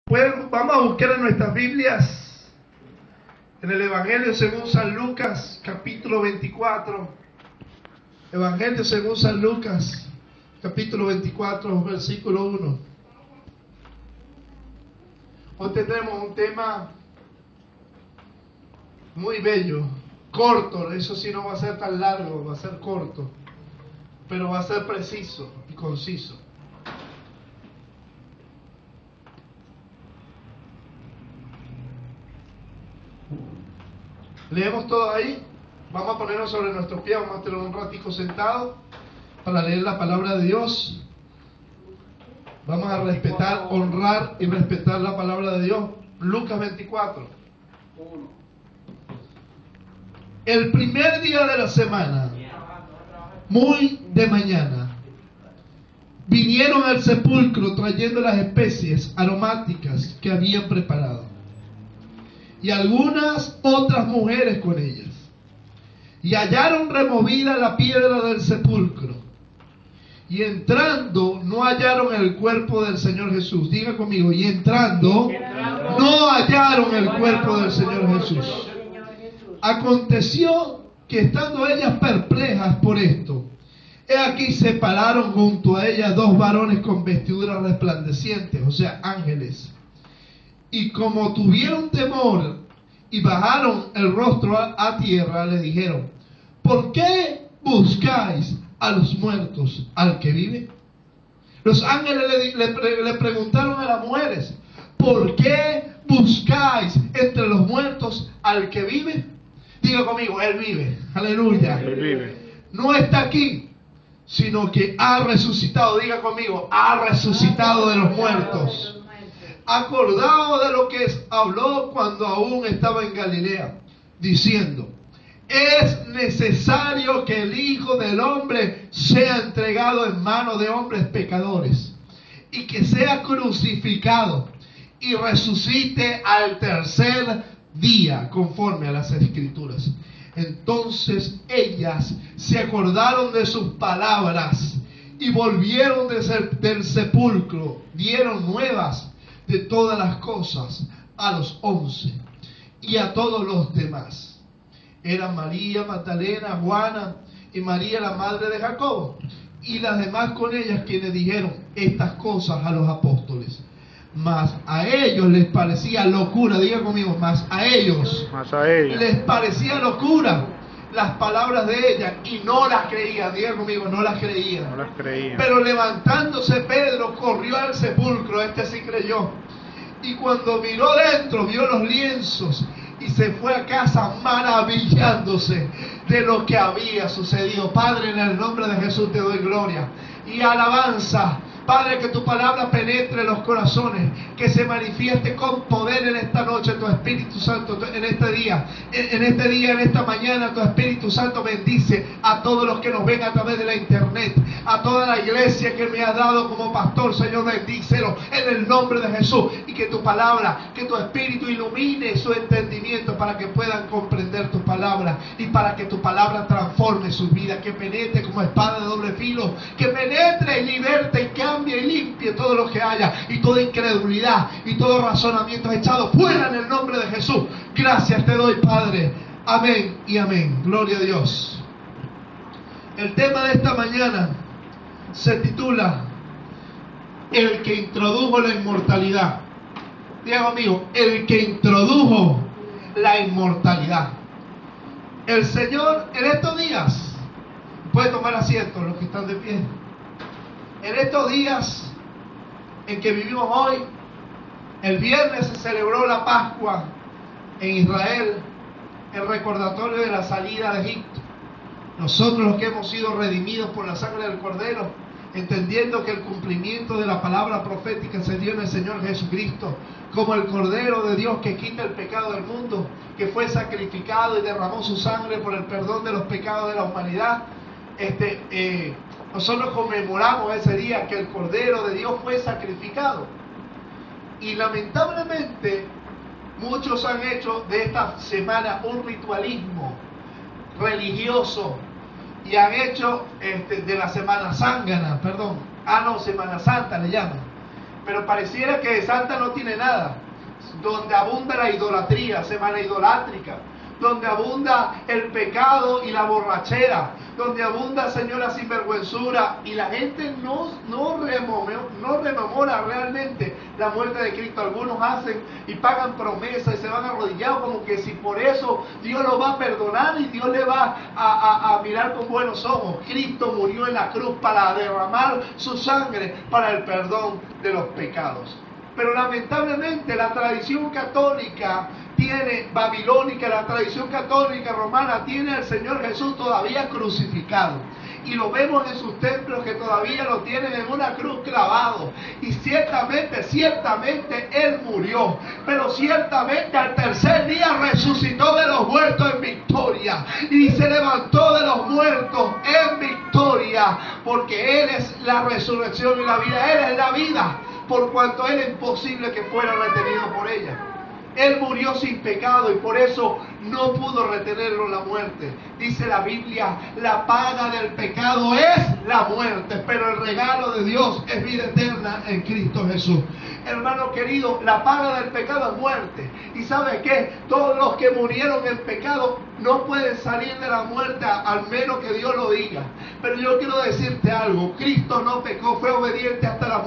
Vamos a buscar en nuestras Biblias, en el Evangelio según San Lucas, capítulo 24. Evangelio según San Lucas, capítulo 24, versículo 1. Hoy tendremos un tema muy bello, corto, eso sí no va a ser tan largo, va a ser corto, pero va a ser preciso y conciso. Leemos todo ahí. Vamos a ponernos sobre nuestros pies, vamos a tener un ratico sentados para leer la palabra de Dios. Vamos a respetar, honrar y respetar la palabra de Dios. Lucas 24. El primer día de la semana, muy de mañana, vinieron al sepulcro trayendo las especies aromáticas que habían preparado, y algunas otras mujeres con ellas. Y hallaron removida la piedra del sepulcro. Y entrando, no hallaron el cuerpo del Señor Jesús. Diga conmigo, y entrando, no hallaron el cuerpo del Señor Jesús. Aconteció que estando ellas perplejas por esto, he aquí se pararon junto a ellas dos varones con vestiduras resplandecientes, o sea, ángeles. Y como tuvieron temor y bajaron el rostro a tierra, le dijeron: ¿por qué buscáis a los muertos al que vive? Los ángeles le preguntaron a las mujeres: ¿por qué buscáis entre los muertos al que vive? Diga conmigo, Él vive. Aleluya. Él vive. No está aquí, sino que ha resucitado. Diga conmigo, ha resucitado de los muertos. Acordado de lo que habló cuando aún estaba en Galilea, diciendo: es necesario que el Hijo del Hombre sea entregado en manos de hombres pecadores, y que sea crucificado y resucite al tercer día, conforme a las Escrituras. Entonces ellas se acordaron de sus palabras y volvieron del sepulcro, dieron nuevas de todas las cosas a los 11 y a todos los demás. Eran María Magdalena, Juana y María la madre de Jacobo, y las demás con ellas, quienes dijeron estas cosas a los apóstoles. Mas a ellos les parecía locura. Diga conmigo, mas a ellos les parecía locura las palabras de ella, y no las creían. Diga conmigo, no las creían. No las creían. Pero levantándose Pedro, corrió al sepulcro, este sí creyó, y cuando miró dentro, vio los lienzos, y se fue a casa maravillándose de lo que había sucedido. Padre, en el nombre de Jesús te doy gloria y alabanza. Padre, que tu palabra penetre los corazones, que se manifieste con poder en esta noche tu Espíritu Santo, en este día, en esta mañana. Tu Espíritu Santo bendice a todos los que nos ven a través de la internet, a toda la iglesia que me has dado como pastor. Señor, bendícelo en el nombre de Jesús, y que tu palabra, que tu Espíritu ilumine su entendimiento para que puedan comprender tu palabra, y para que tu palabra transforme su vida, que penetre como espada de doble filo, que penetre y liberte y cambie y limpie todo lo que haya, y toda incredulidad y todo razonamiento echado fuera en el nombre de Jesús. Gracias te doy, Padre. Amén y amén. Gloria a Dios. El tema de esta mañana se titula El que introdujo la inmortalidad. Diga conmigo, el que introdujo la inmortalidad. El Señor en estos días, puede tomar asiento los que están de pie, en estos días en que vivimos hoy, el viernes se celebró la Pascua en Israel, el recordatorio de la salida de Egipto. Nosotros, los que hemos sido redimidos por la sangre del Cordero, entendiendo que el cumplimiento de la palabra profética se dio en el Señor Jesucristo, como el Cordero de Dios que quita el pecado del mundo, que fue sacrificado y derramó su sangre por el perdón de los pecados de la humanidad. Nosotros conmemoramos ese día que el Cordero de Dios fue sacrificado. Y lamentablemente muchos han hecho de esta semana un ritualismo religioso, y han hecho de la Semana Zángana, Semana Santa le llaman. Pero pareciera que de santa no tiene nada. Donde abunda la idolatría, semana idolátrica, donde abunda el pecado y la borrachera, donde abunda, Señor, la sinvergüenzura, y la gente no rememora realmente la muerte de Cristo. Algunos hacen y pagan promesas y se van arrodillados como que si por eso Dios lo va a perdonar y Dios le va a mirar con buenos ojos. Cristo murió en la cruz para derramar su sangre para el perdón de los pecados. Pero lamentablemente la tradición católica babilónica, la tradición católica romana tiene al Señor Jesús todavía crucificado. Y lo vemos en sus templos que todavía lo tienen en una cruz clavado. Y ciertamente Él murió. Pero ciertamente al tercer día resucitó de los muertos en victoria. Y se levantó de los muertos en victoria. Porque Él es la resurrección y la vida. Él es la vida. Por cuanto Él es imposible que fuera retenido por ella. Él murió sin pecado y por eso no pudo retenerlo la muerte. Dice la Biblia, la paga del pecado es la muerte, pero el regalo de Dios es vida eterna en Cristo Jesús. Hermano querido, la paga del pecado es muerte. ¿Y sabe qué? Todos los que murieron en pecado no pueden salir de la muerte al menos que Dios lo diga. Pero yo quiero decirte algo, Cristo no pecó, fue obediente hasta la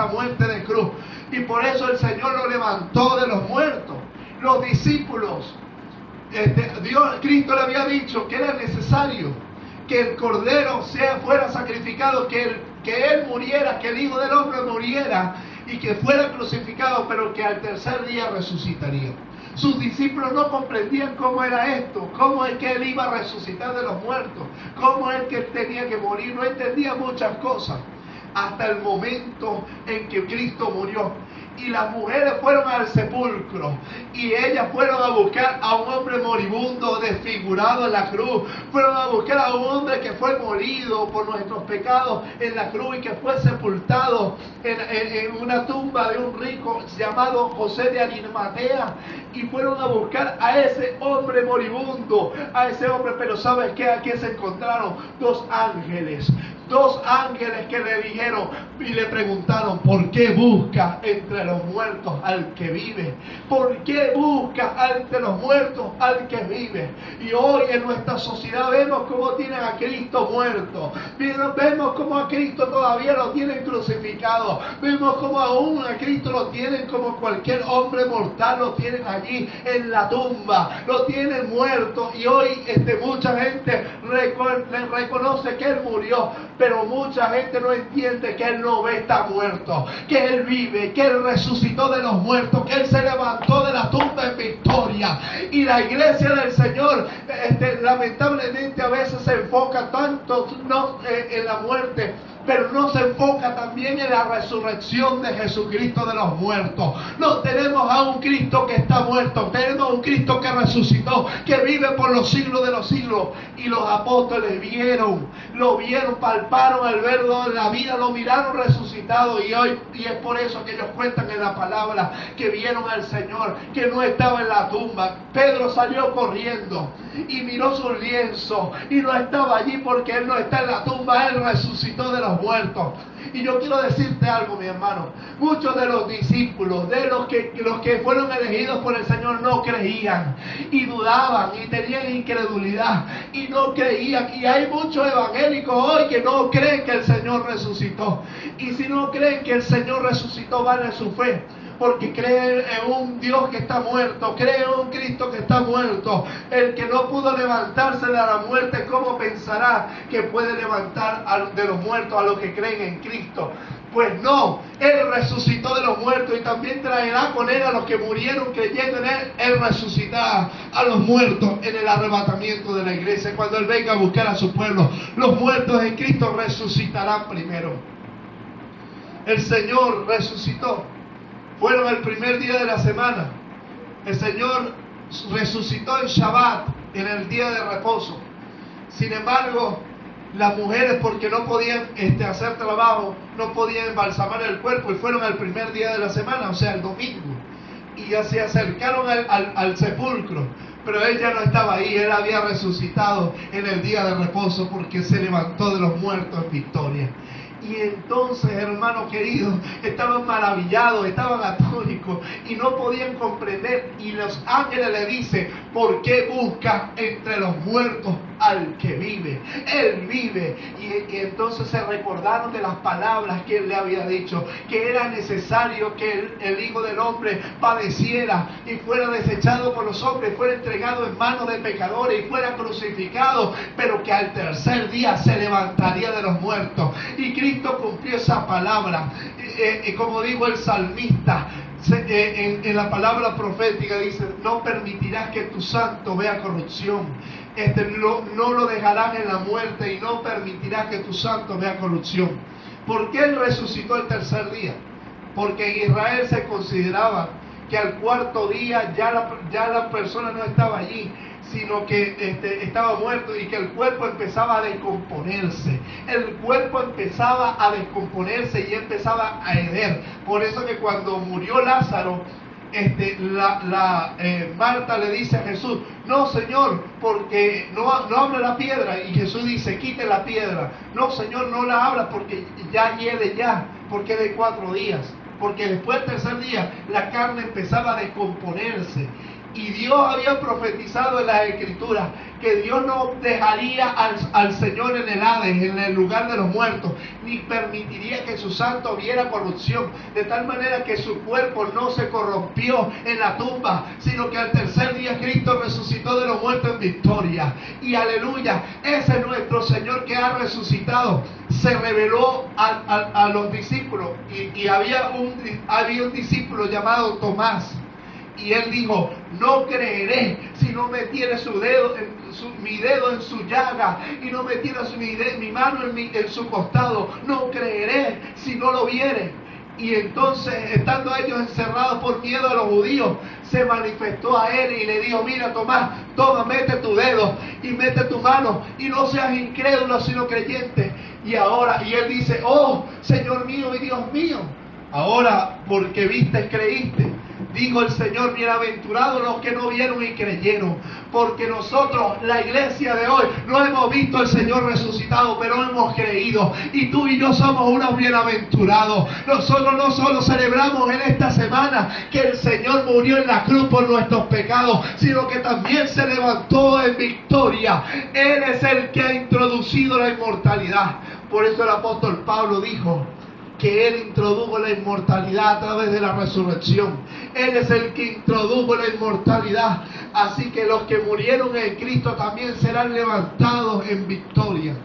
muerte de cruz. Y por eso el Señor lo levantó de los muertos. Los discípulos, Cristo le había dicho que era necesario que el Cordero fuera sacrificado, que Él muriera, que el Hijo del Hombre muriera y que fuera crucificado, pero que al tercer día resucitaría. Sus discípulos no comprendían cómo era esto, cómo es que Él iba a resucitar de los muertos, cómo es que Él tenía que morir, no entendían muchas cosas. Hasta el momento en que Cristo murió. Y las mujeres fueron al sepulcro y ellas fueron a buscar a un hombre moribundo desfigurado en la cruz. Fueron a buscar a un hombre que fue molido por nuestros pecados en la cruz y que fue sepultado en una tumba de un rico llamado José de Arimatea. Y fueron a buscar a ese hombre moribundo, a ese hombre, pero ¿sabes qué? Aquí se encontraron dos ángeles que le dijeron y le preguntaron: ¿por qué busca entre los muertos al que vive? ¿Por qué busca entre los muertos al que vive? Y hoy en nuestra sociedad vemos cómo tienen a Cristo muerto, vemos cómo a Cristo todavía lo tienen crucificado, vemos cómo aún a Cristo lo tienen como cualquier hombre mortal, lo tienen allí en la tumba, lo tienen muerto. Y hoy mucha gente reconoce que Él murió, pero mucha gente no entiende que Él no está muerto, que Él vive, que Él resucitó de los muertos, que Él se levantó de la tumba en victoria. Y la iglesia del Señor lamentablemente a veces se enfoca tanto en la muerte, pero no se enfoca también en la resurrección de Jesucristo de los muertos. No tenemos a un Cristo que está muerto, tenemos a un Cristo que resucitó, que vive por los siglos de los siglos. Y los apóstoles lo vieron, palparon al verlo en la vida, lo miraron resucitado, y es por eso que ellos cuentan en la palabra que vieron al Señor, que no estaba en la tumba. Pedro salió corriendo y miró su lienzo y no estaba allí, porque Él no está en la tumba, Él resucitó de los muertos. Y yo quiero decirte algo, mi hermano, muchos de los discípulos, de los que fueron elegidos por el Señor, no creían y dudaban y tenían incredulidad y no creían. Y hay muchos evangélicos hoy que no creen que el Señor resucitó, y si no creen que el Señor resucitó, vale su fe, porque creen en un Dios que está muerto, creen en un Cristo que está muerto. El que no pudo levantarse de la muerte, ¿cómo pensará que puede levantar de los muertos a los que creen en Cristo? Pues no, Él resucitó de los muertos, y también traerá con Él a los que murieron creyendo en Él. Él resucitará a los muertos en el arrebatamiento de la iglesia, cuando Él venga a buscar a su pueblo. Los muertos en Cristo resucitarán primero. El Señor resucitó. Fueron el primer día de la semana. El Señor resucitó en Shabbat, en el día de reposo. Sin embargo, las mujeres, porque no podían hacer trabajo, no podían embalsamar el cuerpo, y fueron al primer día de la semana, o sea, el domingo, y ya se acercaron al sepulcro. Pero Él ya no estaba ahí, Él había resucitado en el día de reposo, porque se levantó de los muertos en victoria. Y entonces, hermano querido, estaban maravillados, estaban atónicos y no podían comprender. Y los ángeles le dicen: ¿por qué buscas entre los muertos al que vive? Él vive. Y entonces se recordaron de las palabras que él le había dicho, que era necesario que el Hijo del Hombre padeciera y fuera desechado por los hombres, fuera entregado en manos de pecadores y fuera crucificado, pero que al tercer día se levantaría de los muertos. Y Cristo cumplió esa palabra. Como dijo el salmista, en la palabra profética dice: no permitirás que tu santo vea corrupción. No lo dejarás en la muerte y no permitirás que tu santo vea corrupción. ¿Por qué él resucitó el tercer día? Porque en Israel se consideraba que al cuarto día ya la persona no estaba allí, sino que estaba muerto, y que el cuerpo empezaba a descomponerse. El cuerpo empezaba a descomponerse y empezaba a heder. Por eso que cuando murió Lázaro, Marta le dice a Jesús: no, Señor, porque no abra la piedra. Y Jesús dice: quite la piedra. No, Señor, no la abra porque ya hiede ya, porque es de 4 días. Porque después del tercer día la carne empezaba a descomponerse. Y Dios había profetizado en las Escrituras que Dios no dejaría al Señor en el Hades, en el lugar de los muertos, ni permitiría que su santo viera corrupción, de tal manera que su cuerpo no se corrompió en la tumba, sino que al tercer día Cristo resucitó de los muertos en victoria. Y aleluya, ese es nuestro Señor que ha resucitado. Se reveló a los discípulos, y había un discípulo llamado Tomás. Y él dijo: no creeré si no metiere mi dedo en su llaga, y no metiera mi mano en su costado. No creeré si no lo viere. Y entonces, estando ellos encerrados por miedo a los judíos, se manifestó a él y le dijo: mira, Tomás, toma, mete tu dedo y mete tu mano, y no seas incrédulo sino creyente. Y él dice: oh, Señor mío y Dios mío, ahora porque viste, creíste. Dijo el Señor: bienaventurados los que no vieron y creyeron. Porque nosotros, la iglesia de hoy, no hemos visto al Señor resucitado, pero hemos creído. Y tú y yo somos unos bienaventurados. Nosotros no solo celebramos en esta semana que el Señor murió en la cruz por nuestros pecados, sino que también se levantó en victoria. Él es el que ha introducido la inmortalidad. Por eso el apóstol Pablo dijo que Él introdujo la inmortalidad a través de la resurrección. Él es el que introdujo la inmortalidad. Así que los que murieron en Cristo también serán levantados en victoria.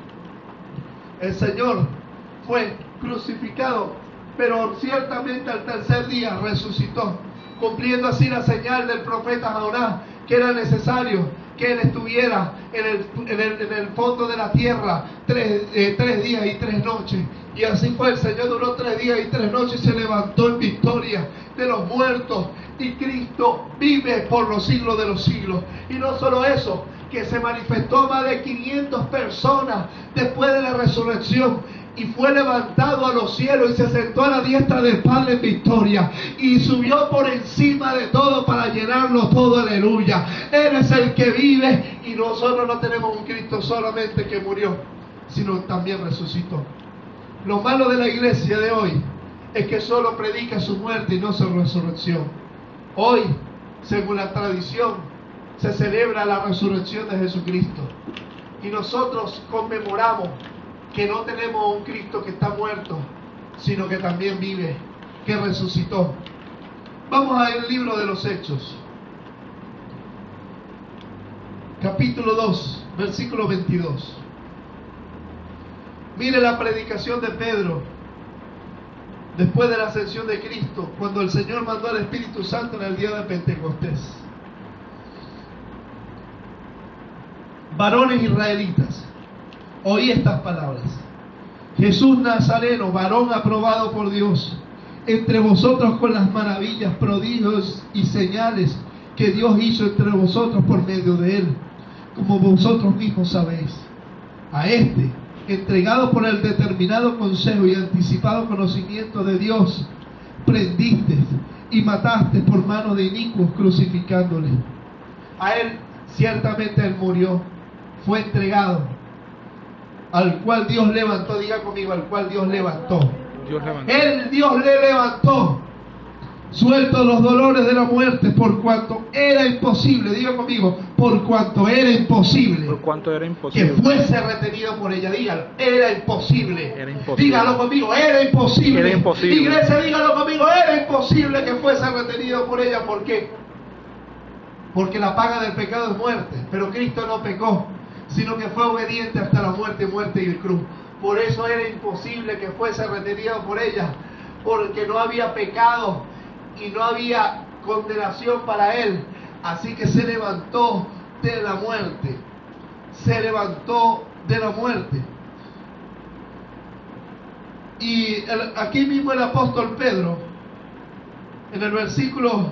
El Señor fue crucificado, pero ciertamente al tercer día resucitó, cumpliendo así la señal del profeta Jonás, que era necesario que él estuviera en el fondo de la tierra 3 días y 3 noches. Y así fue. El Señor duró 3 días y 3 noches y se levantó en victoria de los muertos. Y Cristo vive por los siglos de los siglos. Y no solo eso, que se manifestó a más de 500 personas después de la resurrección, y fue levantado a los cielos y se sentó a la diestra del Padre en victoria, y subió por encima de todo para llenarlo todo. Aleluya. Él es el que vive, y nosotros no tenemos un Cristo solamente que murió, sino también resucitó. Lo malo de la iglesia de hoy es que solo predica su muerte y no su resurrección. Hoy, según la tradición, se celebra la resurrección de Jesucristo, y nosotros conmemoramos que no tenemos un Cristo que está muerto, sino que también vive, que resucitó. Vamos al libro de los Hechos, capítulo 2, versículo 22. Mire la predicación de Pedro después de la ascensión de Cristo, cuando el Señor mandó al Espíritu Santo en el día de Pentecostés. Varones israelitas, oí estas palabras: Jesús Nazareno, varón aprobado por Dios, entre vosotros con las maravillas, prodigios y señales que Dios hizo entre vosotros por medio de él, como vosotros mismos sabéis. A este, entregado por el determinado consejo y anticipado conocimiento de Dios, prendiste y mataste por mano de inicuos, crucificándole. A él, ciertamente él murió, fue entregado, al cual Dios levantó. Diga conmigo, al cual Dios levantó. Dios levantó. Dios le levantó, suelto los dolores de la muerte, por cuanto era imposible. Diga conmigo, por cuanto era imposible. Por cuanto era imposible. Que fuese retenido por ella. Dígalo, era imposible. Era imposible. Dígalo conmigo, era imposible. Era imposible. Iglesia, dígalo conmigo, era imposible que fuese retenido por ella. ¿Por qué? Porque la paga del pecado es muerte. Pero Cristo no pecó, sino que fue obediente hasta la muerte y cruz. Por eso era imposible que fuese retenido por ella, porque no había pecado y no había condenación para él. Así que se levantó de la muerte. Se levantó de la muerte. Y aquí mismo el apóstol Pedro, en el versículo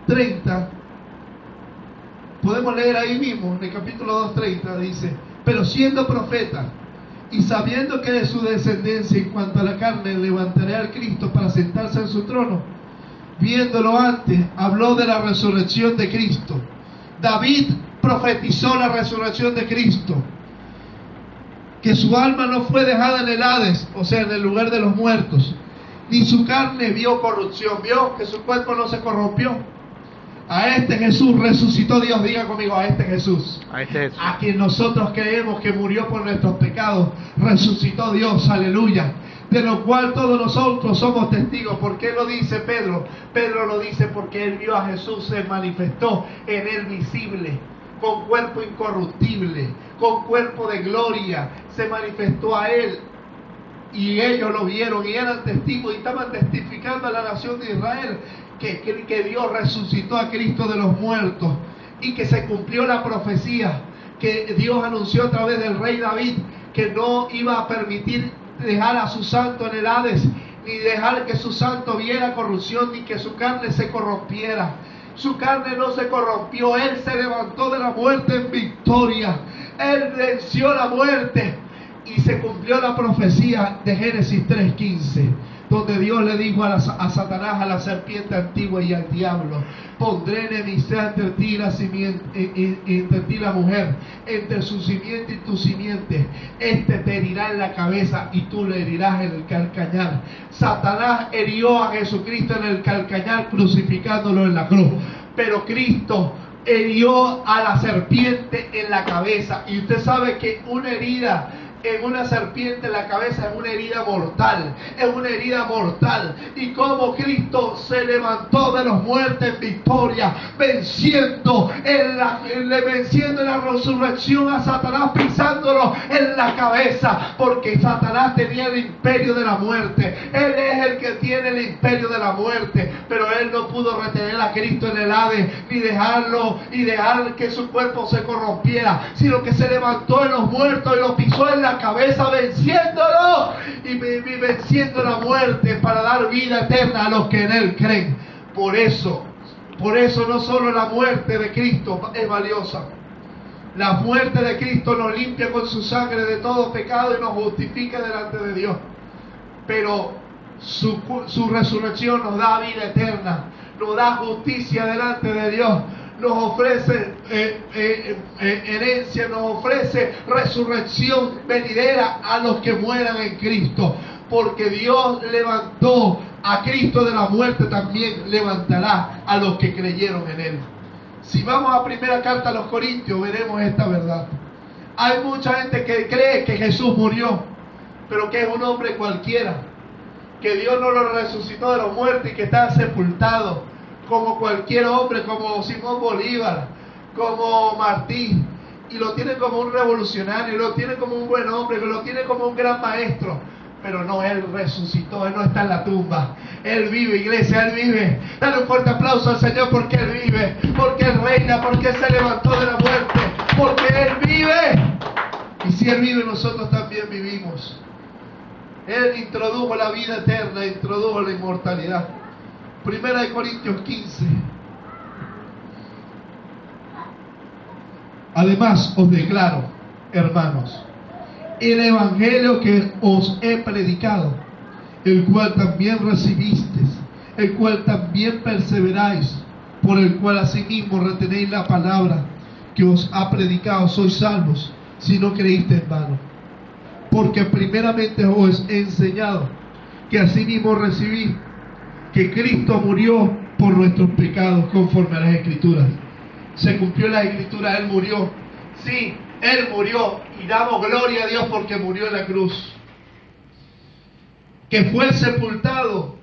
30, podemos leer ahí mismo, en el capítulo 2:30, dice: pero siendo profeta, y sabiendo que de su descendencia en cuanto a la carne levantaré al Cristo para sentarse en su trono, viéndolo antes, habló de la resurrección de Cristo. David profetizó la resurrección de Cristo, que su alma no fue dejada en el Hades, o sea, en el lugar de los muertos, ni su carne vio corrupción. Vio que su cuerpo no se corrompió. A este Jesús resucitó Dios. Diga conmigo, a este Jesús. A este Jesús. A quien nosotros creemos que murió por nuestros pecados, resucitó Dios, aleluya. De lo cual todos nosotros somos testigos. ¿Por qué lo dice Pedro? Pedro lo dice porque él vio a Jesús, se manifestó en él visible, con cuerpo incorruptible, con cuerpo de gloria. Se manifestó a él y ellos lo vieron y eran testigos y estaban testificando a la nación de Israel que Dios resucitó a Cristo de los muertos y que se cumplió la profecía que Dios anunció a través del rey David, que no iba a permitir dejar a su santo en el Hades, ni dejar que su santo viera corrupción, ni que su carne se corrompiera. Su carne no se corrompió. Él se levantó de la muerte en victoria. Él venció la muerte y se cumplió la profecía de Génesis 3:15, donde Dios le dijo a Satanás, a la serpiente antigua y al diablo: pondré enemistad entre ti y entre ti la mujer, entre su simiente y tu simiente. Este te herirá en la cabeza y tú le herirás en el calcañar. Satanás hirió a Jesucristo en el calcañar, crucificándolo en la cruz. Pero Cristo hirió a la serpiente en la cabeza. Y usted sabe que una herida en una serpiente en la cabeza es una herida mortal, es una herida mortal. Y como Cristo se levantó de los muertos en victoria, venciendo en la resurrección a Satanás, pisándolo en la cabeza, porque Satanás tenía el imperio de la muerte. Él es el que tiene el imperio de la muerte, pero él no pudo retener a Cristo en el Hades, ni dejar que su cuerpo se corrompiera, sino que se levantó en los muertos y lo pisó en la cabeza, venciéndolo y venciendo la muerte para dar vida eterna a los que en él creen. Por eso no solo la muerte de Cristo es valiosa. La muerte de Cristo nos limpia con su sangre de todo pecado y nos justifica delante de Dios. Pero su resurrección nos da vida eterna, nos da justicia delante de Dios, nos ofrece herencia, nos ofrece resurrección venidera a los que mueran en Cristo. Porque Dios levantó a Cristo de la muerte, también levantará a los que creyeron en Él. Si vamos a primera carta a los Corintios, veremos esta verdad. Hay mucha gente que cree que Jesús murió, pero que es un hombre cualquiera, que Dios no lo resucitó de los muertos y que está sepultado, como cualquier hombre, como Simón Bolívar, como Martín, y lo tiene como un revolucionario, lo tiene como un buen hombre, lo tiene como un gran maestro. Pero no, Él resucitó, Él no está en la tumba. Él vive, iglesia, Él vive. Dale un fuerte aplauso al Señor porque Él vive, porque Él reina, porque Él se levantó de la muerte, porque Él vive. Y si Él vive, nosotros también vivimos. Él introdujo la vida eterna, introdujo la inmortalidad. Primera de Corintios 15. Además os declaro, hermanos, el evangelio que os he predicado, el cual también recibisteis, el cual también perseveráis, por el cual asimismo retenéis la palabra que os ha predicado, sois salvos, si no creíste en vano. Porque primeramente os he enseñado que asimismo recibí que Cristo murió por nuestros pecados conforme a las Escrituras. Se cumplió la Escritura, Él murió. Sí, Él murió y damos gloria a Dios porque murió en la cruz. Que fue sepultado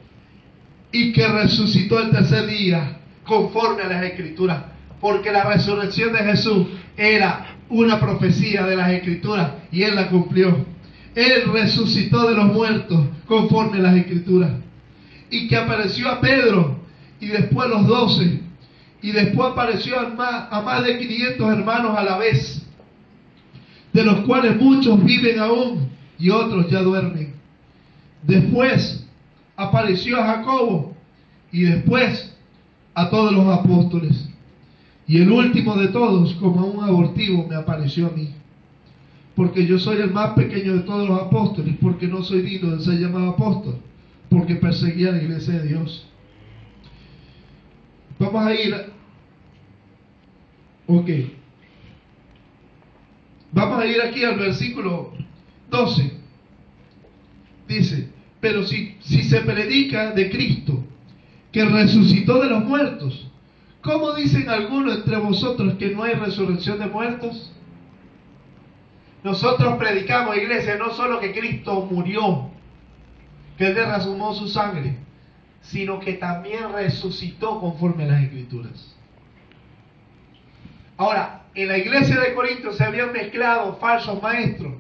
y que resucitó el tercer día conforme a las Escrituras. Porque la resurrección de Jesús era una profecía de las Escrituras y Él la cumplió. Él resucitó de los muertos conforme a las Escrituras. Y que apareció a Pedro y después a los 12 y después apareció a más de 500 hermanos a la vez, de los cuales muchos viven aún y otros ya duermen. Después apareció a Jacobo y después a todos los apóstoles. Y el último de todos, como un abortivo, me apareció a mí. Porque yo soy el más pequeño de todos los apóstoles, porque no soy digno de ser llamado apóstol, porque perseguía a la iglesia de Dios. Vamos a ir. Vamos a ir aquí al versículo 12. Dice: pero si se predica de Cristo, que resucitó de los muertos, ¿cómo dicen algunos entre vosotros que no hay resurrección de muertos? Nosotros predicamos, iglesia, no solo que Cristo murió, que Él derramó su sangre, sino que también resucitó conforme a las Escrituras. Ahora, en la iglesia de Corinto se habían mezclado falsos maestros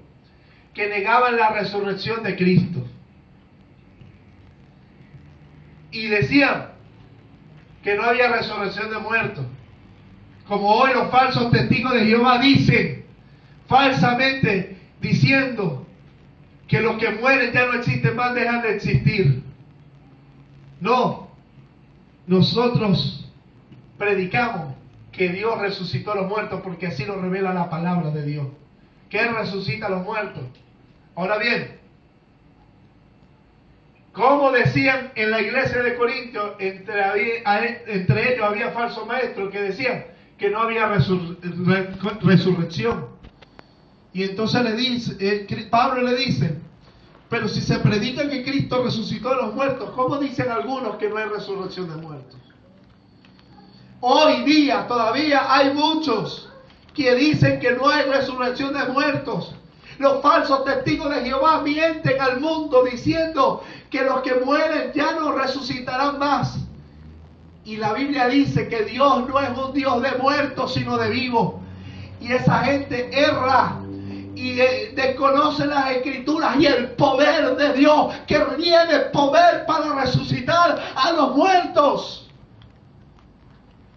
que negaban la resurrección de Cristo. Y decían que no había resurrección de muertos. Como hoy los falsos testigos de Jehová dicen, falsamente diciendo que los que mueren ya no existen más, dejan de existir. No, nosotros predicamos que Dios resucitó a los muertos porque así lo revela la palabra de Dios, que Él resucita a los muertos. Ahora bien, como decían en la iglesia de Corinto, entre ellos había falsos maestros que decían que no había resurrección. Y entonces Pablo le dice: pero si se predica que Cristo resucitó de los muertos, ¿cómo dicen algunos que no hay resurrección de muertos? Hoy día todavía hay muchos que dicen que no hay resurrección de muertos. Los falsos testigos de Jehová mienten al mundo diciendo que los que mueren ya no resucitarán más. Y la Biblia dice que Dios no es un Dios de muertos, sino de vivos. Y esa gente erra y desconoce las Escrituras y el poder de Dios, que tiene poder para resucitar a los muertos.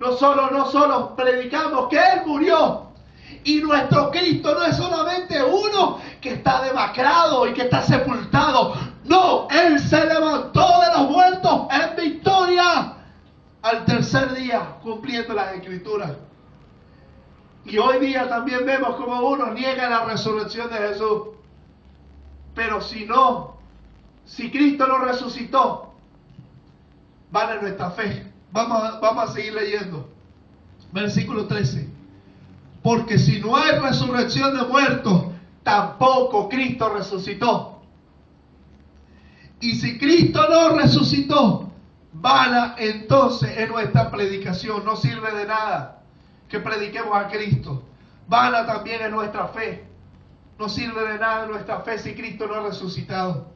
No solo predicamos que Él murió, y nuestro Cristo no es solamente uno que está demacrado y que está sepultado. No, Él se levantó de los muertos en victoria al tercer día, cumpliendo las Escrituras. Y hoy día también vemos como uno niega la resurrección de Jesús. Pero si Cristo no resucitó, vale nuestra fe. Vamos a seguir leyendo. Versículo 13. Porque si no hay resurrección de muertos, tampoco Cristo resucitó. Y si Cristo no resucitó, vana entonces es nuestra predicación. No sirve de nada que prediquemos a Cristo. Vana también es nuestra fe. No sirve de nada nuestra fe si Cristo no ha resucitado.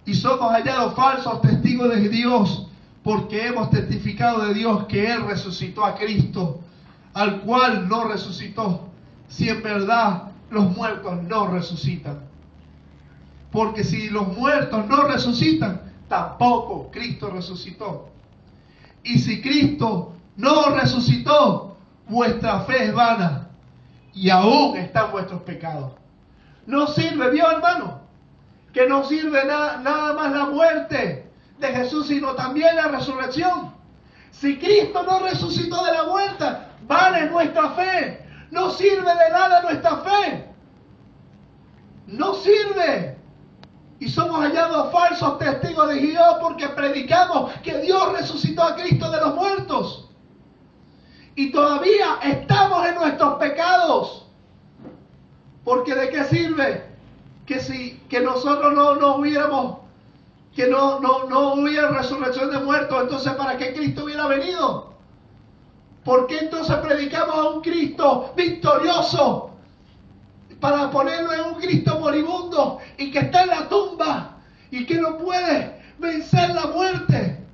Y somos hallados falsos testigos de Dios, porque hemos testificado de Dios que Él resucitó a Cristo, al cual no resucitó, si en verdad los muertos no resucitan. Porque si los muertos no resucitan, tampoco Cristo resucitó. Y si Cristo no resucitó, vuestra fe es vana y aún están vuestros pecados. No sirve, ¿vio, hermano? Que no sirve nada más la muerte de Jesús, sino también la resurrección. Si Cristo no resucitó de la muerte, vana es nuestra fe. No sirve de nada nuestra fe. No sirve. Y somos hallados falsos testigos de Jehová porque predicamos que Dios resucitó a Cristo de los muertos. Y todavía estamos en nuestros pecados. Porque ¿de qué sirve que nosotros no hubiéramos, que no hubiera resurrección de muertos? Entonces, ¿para qué Cristo hubiera venido? ¿Por qué entonces predicamos a un Cristo victorioso para ponerlo en un Cristo moribundo y que está en la tumba y que no puede vencer la muerte?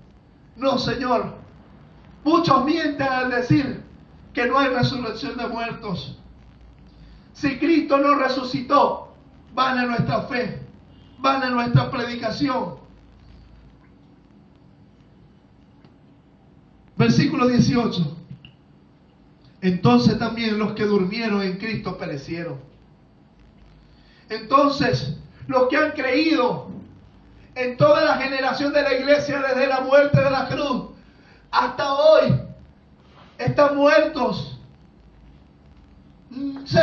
No, Señor. Muchos mienten al decir que no hay resurrección de muertos. Si Cristo no resucitó, vana nuestra fe, vana nuestra predicación. Versículo 18. Entonces también los que durmieron en Cristo perecieron. Entonces, los que han creído en toda la generación de la iglesia desde la muerte de la cruz hasta hoy, están muertos. Se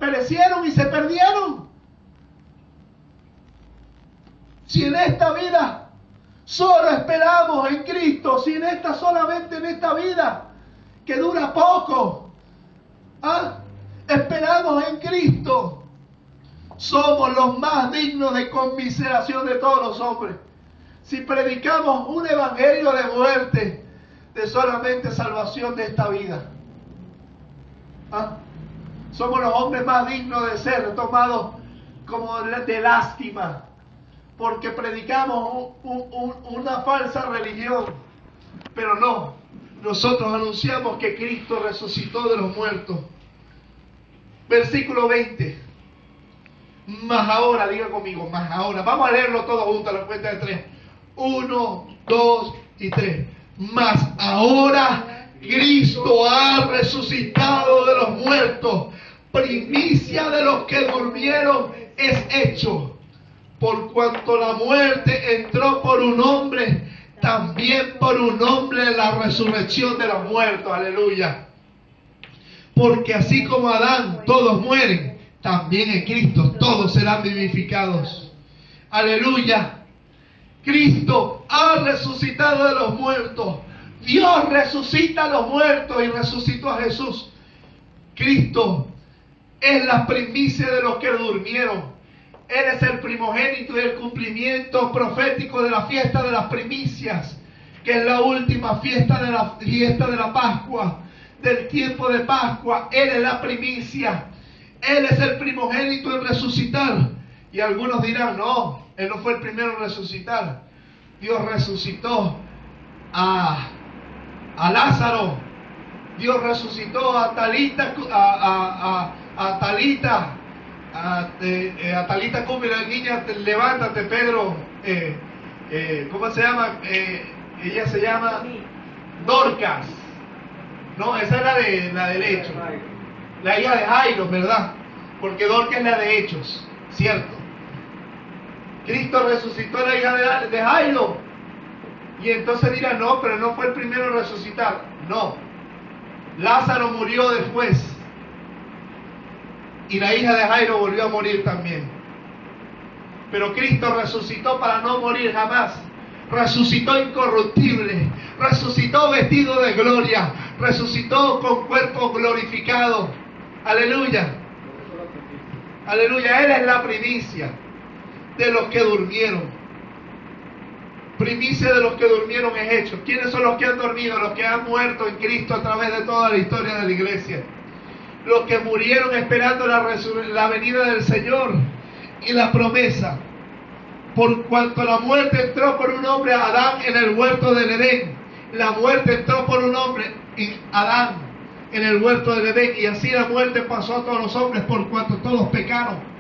perecieron y se perdieron. Si en esta vida solo esperamos en Cristo, si en esta solamente en esta vida que dura poco, esperamos en Cristo, somos los más dignos de conmiseración de todos los hombres. Si predicamos un evangelio de muerte, de solamente salvación de esta vida, somos los hombres más dignos de ser tomados como de lástima, porque predicamos una falsa religión. Pero no, nosotros anunciamos que Cristo resucitó de los muertos. Versículo 20. Mas ahora, diga conmigo, mas ahora. Vamos a leerlo todo juntos a la cuenta de 3. 1, 2 y 3. Mas ahora Cristo ha resucitado de los muertos, primicia de los que durmieron es hecho. Por cuanto la muerte entró por un hombre, también por un hombre la resurrección de los muertos. Aleluya. Porque así como Adán todos mueren, también en Cristo todos serán vivificados. Aleluya. Cristo ha resucitado de los muertos. Dios resucita a los muertos y resucitó a Jesús. Cristo es la primicia de los que durmieron. Él es el primogénito y el cumplimiento profético de la fiesta de las primicias, que es la última fiesta de la Pascua, del tiempo de Pascua. Él es la primicia. Él es el primogénito en resucitar. Y algunos dirán, no, Él no fue el primero en resucitar. Dios resucitó a Lázaro. Dios resucitó a Talita, a Talita Cumi, la niña, levántate, Pedro. ¿Cómo se llama? Ella se llama Dorcas. No, esa es la del Hecho. La hija de Jairo, ¿verdad? Porque Dorcas es la de Hechos, ¿cierto? Cristo resucitó a la hija de Jairo. Y entonces dirán, no, pero no fue el primero en resucitar. No. Lázaro murió después. Y la hija de Jairo volvió a morir también. Pero Cristo resucitó para no morir jamás. Resucitó incorruptible. Resucitó vestido de gloria. Resucitó con cuerpo glorificado. Aleluya. Aleluya. Él es la primicia de los que durmieron. Primicia de los que durmieron es hecho. ¿Quiénes son los que han dormido? Los que han muerto en Cristo a través de toda la historia de la iglesia. Los que murieron esperando la venida del Señor y la promesa. Por cuanto la muerte entró por un hombre, Adán, en el huerto del Edén. La muerte entró por un hombre, Adán, en el huerto del Edén. Y así la muerte pasó a todos los hombres por cuanto todos pecaron.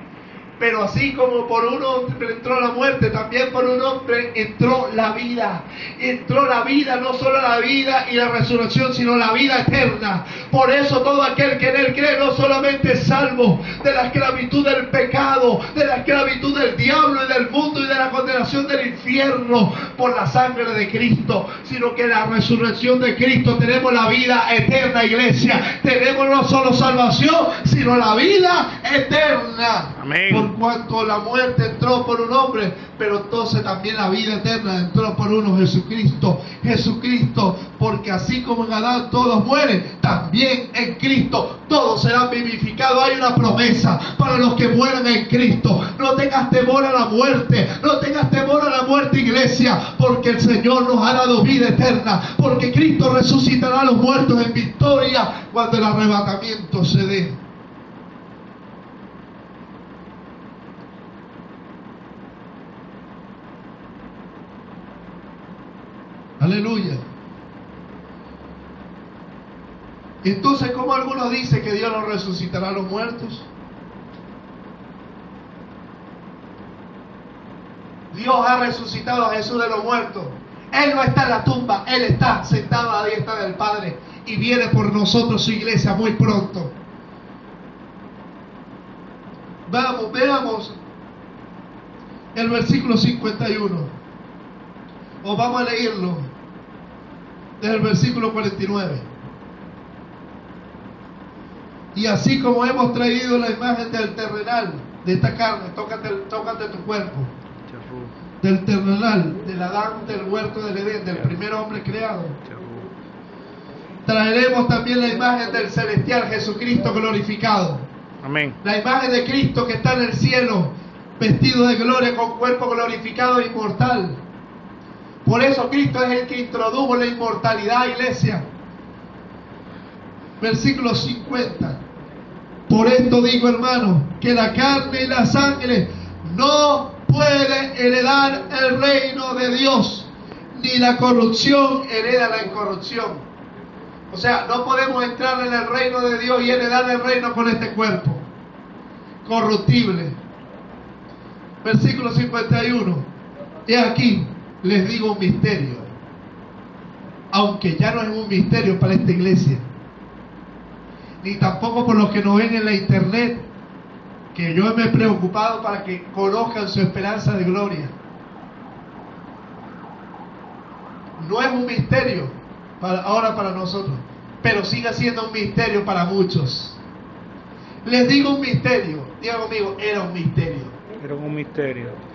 Pero así como por un hombre entró la muerte, también por un hombre entró la vida. Entró la vida, no solo la vida y la resurrección, sino la vida eterna. Por eso todo aquel que en Él cree no solamente es salvo de la esclavitud del pecado, de la esclavitud del diablo y del mundo y de la condenación del infierno por la sangre de Cristo, sino que en la resurrección de Cristo tenemos la vida eterna, iglesia. Tenemos no solo salvación, sino la vida eterna. Amén. Por cuanto la muerte entró por un hombre, pero entonces también la vida eterna entró por uno, Jesucristo. Jesucristo, porque así como en Adán todos mueren, también en Cristo todos serán vivificados. Hay una promesa para los que mueran en Cristo. No tengas temor a la muerte, no tengas temor a la muerte, iglesia, porque el Señor nos ha dado vida eterna, porque Cristo resucitará a los muertos en victoria cuando el arrebatamiento se dé. Aleluya. Entonces, ¿cómo algunos dicen que Dios no resucitará a los muertos? Dios ha resucitado a Jesús de los muertos. Él no está en la tumba, Él está sentado a la diestra del Padre y viene por nosotros, su iglesia, muy pronto. Veamos el versículo 51. O vamos a leerlo desde el versículo 49. Y así como hemos traído la imagen del terrenal, de esta carne, tócate tu cuerpo, del terrenal, del Adán, del huerto del Edén, del primer hombre creado, traeremos también la imagen del celestial Jesucristo glorificado. Amén. La imagen de Cristo que está en el cielo, vestido de gloria, con cuerpo glorificado e inmortal. Por eso Cristo es el que introdujo la inmortalidad, iglesia. Versículo 50. Por esto digo, hermano, que la carne y la sangre no pueden heredar el reino de Dios, ni la corrupción hereda la incorrupción. O sea, no podemos entrar en el reino de Dios y heredar el reino con este cuerpo corruptible. Versículo 51. He aquí, les digo un misterio, aunque ya no es un misterio para esta iglesia, ni tampoco por los que nos ven en la internet, que yo me he preocupado para que conozcan su esperanza de gloria. No es un misterio ahora para nosotros, pero sigue siendo un misterio para muchos. Les digo un misterio, diga conmigo, era un misterio. Era un misterio.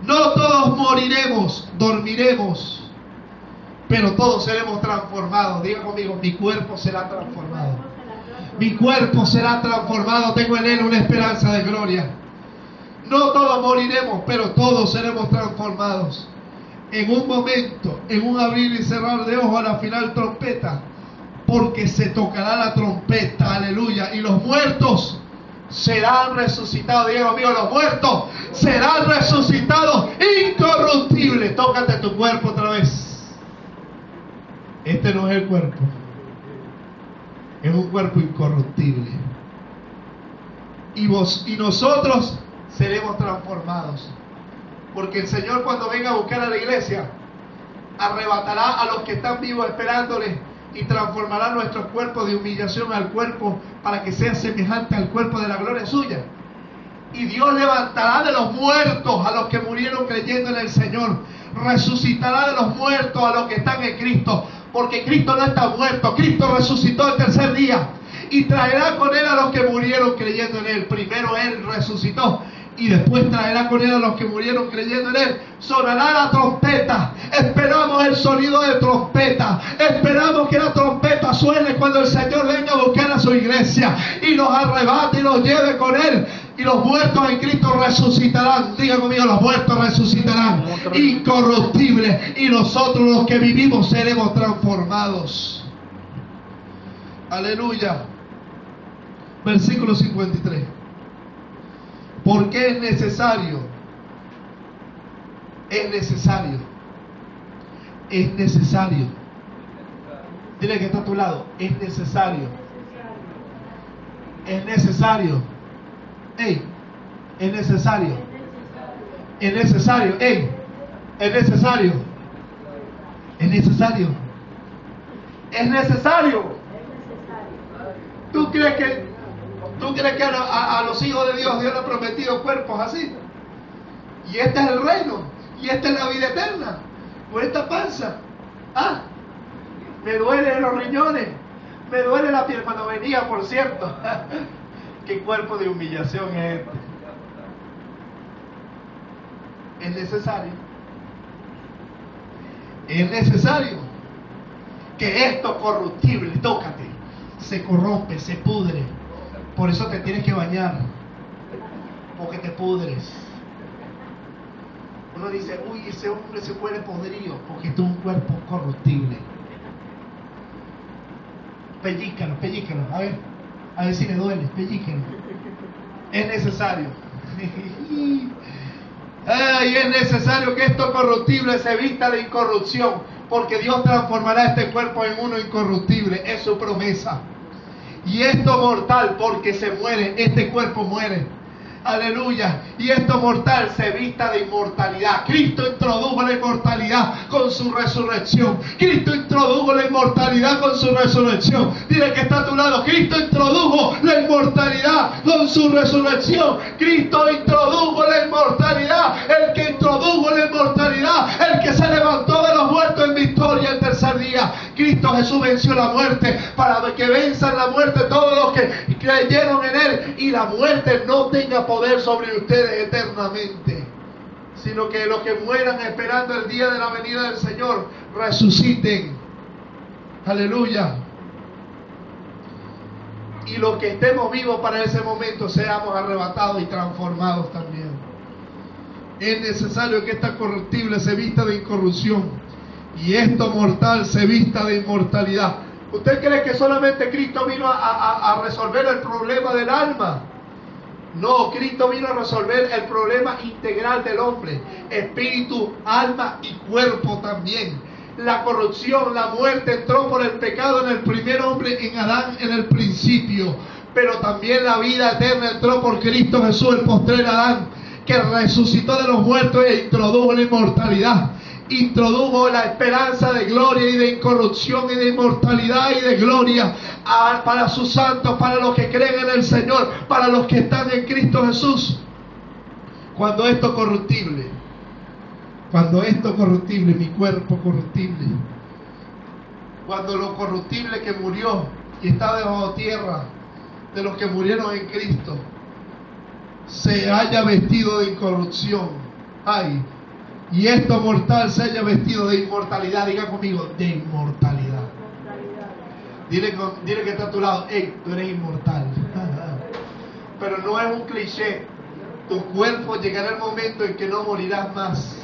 No todos moriremos, dormiremos, pero todos seremos transformados. Diga conmigo, mi cuerpo será transformado. Mi cuerpo será transformado, tengo en él una esperanza de gloria. No todos moriremos, pero todos seremos transformados. En un momento, en un abrir y cerrar de ojos, a la final trompeta, porque se tocará la trompeta, aleluya, y los muertos serán resucitados. Diga conmigo, los muertos serán resucitados incorruptibles. Tócate tu cuerpo otra vez. Este no es el cuerpo, es un cuerpo incorruptible. Y nosotros seremos transformados, porque el Señor, cuando venga a buscar a la iglesia, arrebatará a los que están vivos esperándole y transformará nuestro cuerpo de humillación al cuerpo para que sea semejante al cuerpo de la gloria suya. Y Dios levantará de los muertos a los que murieron creyendo en el Señor. Resucitará de los muertos a los que están en Cristo, porque Cristo no está muerto, Cristo resucitó el tercer día. Y traerá con él a los que murieron creyendo en él. Primero él resucitó y después traerá con él a los que murieron creyendo en él. Sonará la trompeta. Esperamos el sonido de trompeta. Esperamos que la trompeta suene cuando el Señor venga a buscar a su iglesia y nos arrebate y nos lleve con él. Y los muertos en Cristo resucitarán. Diga conmigo, los muertos resucitarán incorruptibles, y nosotros los que vivimos seremos transformados. Aleluya. Versículo 53. Porque es necesario. Es necesario. Es necesario. Dile que está a tu lado. Es necesario. Es necesario. Ey, es necesario. Es necesario. Ey, es necesario. Es necesario. Es necesario. ¿Tú crees que a los hijos de Dios le ha prometido cuerpos así? Y este es el reino. Y esta es la vida eterna. Por esta panza. Ah, me duelen los riñones. Me duele la piel. Cuando venía, por cierto. ¿Qué cuerpo de humillación es este? Es necesario. Es necesario que esto corruptible, tócate, se corrompe, se pudre. Por eso te tienes que bañar, porque te pudres. Uno dice, uy, ese hombre se muere podrido, porque tú un cuerpo corruptible. Pellícalo, pellícalo, a ver si le duele, pellícalo. Es necesario. Ay, es necesario que esto corruptible se vista de incorrupción, porque Dios transformará este cuerpo en uno incorruptible, es su promesa. Y esto mortal, porque se muere, este cuerpo muere. Aleluya. Y esto mortal se vista de inmortalidad. Cristo introdujo la inmortalidad con su resurrección. Cristo introdujo la inmortalidad con su resurrección. Dile que está a tu lado. Cristo introdujo la inmortalidad con su resurrección. Cristo introdujo la inmortalidad. El que introdujo la inmortalidad, el que se levantó de los muertos en victoria el tercer día. Cristo Jesús venció la muerte, para que venzan la muerte todos los que creyeron en Él, y la muerte no tenga poder sobre ustedes eternamente, sino que los que mueran esperando el día de la venida del Señor resuciten. Aleluya. Y los que estemos vivos para ese momento seamos arrebatados y transformados también. Es necesario que esta corruptible se vista de incorrupción y esto mortal se vista de inmortalidad. ¿Usted cree que solamente Cristo vino a resolver el problema del alma? No, Cristo vino a resolver el problema integral del hombre, espíritu, alma y cuerpo también. La corrupción, la muerte entró por el pecado en el primer hombre, en Adán, en el principio, pero también la vida eterna entró por Cristo Jesús, el postrer Adán, que resucitó de los muertos e introdujo la inmortalidad. Introdujo la esperanza de gloria y de incorrupción y de inmortalidad y de gloria para sus santos, para los que creen en el Señor, para los que están en Cristo Jesús. Cuando esto corruptible, mi cuerpo corruptible, cuando lo corruptible que murió y está debajo tierra, de los que murieron en Cristo, se haya vestido de incorrupción, ay, y esto mortal se haya vestido de inmortalidad. Diga conmigo, de inmortalidad. Dile que está a tu lado, hey, tú eres inmortal. Pero no es un cliché. Tu cuerpo llegará el momento en que no morirás más.